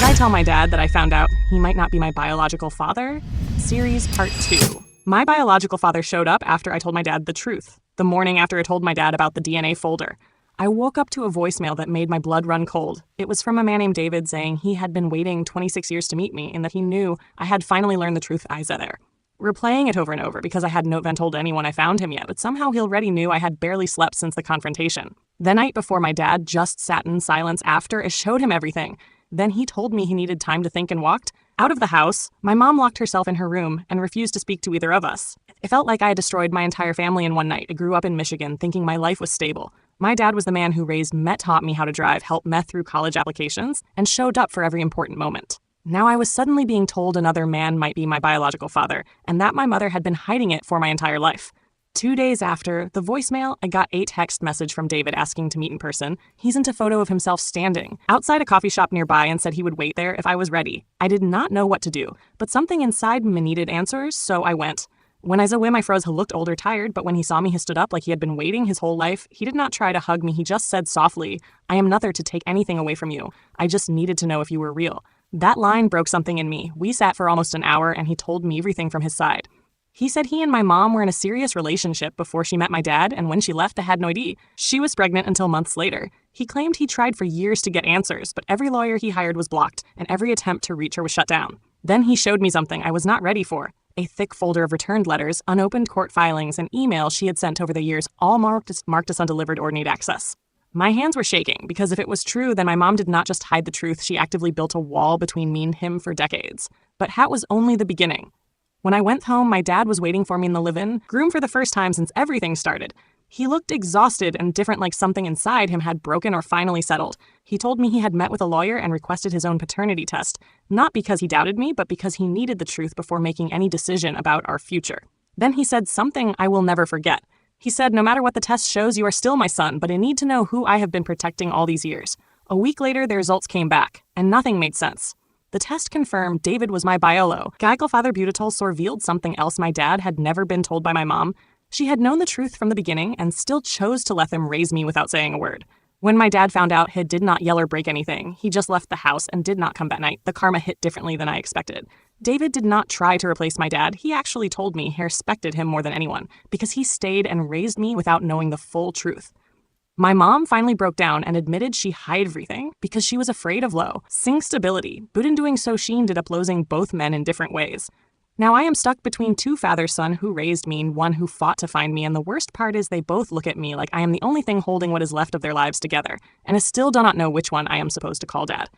Should I tell my dad that I found out he might not be my biological father? Series Part 2. My biological father showed up after I told my dad the truth, the morning after I told my dad about the DNA folder. I woke up to a voicemail that made my blood run cold. It was from a man named David saying he had been waiting 26 years to meet me and that he knew I had finally learned the truth Aita there. Replaying it over and over because I hadn't been told anyone I found him yet, but somehow he already knew I had barely slept since the confrontation. The night before, my dad just sat in silence after I showed him everything. Then he told me he needed time to think and walked out of the house. My mom locked herself in her room and refused to speak to either of us. It felt like I had destroyed my entire family in one night. I grew up in Michigan thinking my life was stable. My dad was the man who raised me, taught me how to drive, helped me through college applications, and showed up for every important moment. Now I was suddenly being told another man might be my biological father, and that my mother had been hiding it for my entire life. 2 days after the voicemail, I got a text message from David asking to meet in person. He sent a photo of himself standing outside a coffee shop nearby and said he would wait there if I was ready. I did not know what to do, but something inside me needed answers, so I went. When I saw him, I froze. He looked older, tired, but when he saw me, he stood up like he had been waiting his whole life. He did not try to hug me. He just said softly, "I am nothing to take anything away from you. I just needed to know if you were real." That line broke something in me. We sat for almost an hour, and he told me everything from his side. He said he and my mom were in a serious relationship before she met my dad, and when she left, I had no idea. She was pregnant until months later. He claimed he tried for years to get answers, but every lawyer he hired was blocked, and every attempt to reach her was shut down. Then he showed me something I was not ready for. A thick folder of returned letters, unopened court filings, and emails she had sent over the years, all marked as undelivered or need access. My hands were shaking, because if it was true, then my mom did not just hide the truth, she actively built a wall between me and him for decades. But that was only the beginning. When I went home, my dad was waiting for me in the live-in room for the first time since everything started. He looked exhausted and different, like something inside him had broken or finally settled. He told me he had met with a lawyer and requested his own paternity test, not because he doubted me, but because he needed the truth before making any decision about our future. Then he said something I will never forget. He said, "No matter what the test shows, you are still my son, but I need to know who I have been protecting all these years." A week later, the results came back, and nothing made sense. The test confirmed David was my biological father. Butylol revealed something else my dad had never been told by my mom. She had known the truth from the beginning and still chose to let them raise me without saying a word. When my dad found out, he did not yell or break anything. He just left the house and did not come that night. The karma hit differently than I expected. David did not try to replace my dad. He actually told me he respected him more than anyone because he stayed and raised me without knowing the full truth. My mom finally broke down and admitted she hid everything because she was afraid of losing stability, but in doing so she ended up losing both men in different ways. Now I am stuck between two father's son who raised me and one who fought to find me, and the worst part is they both look at me like I am the only thing holding what is left of their lives together, and I still do not know which one I am supposed to call dad.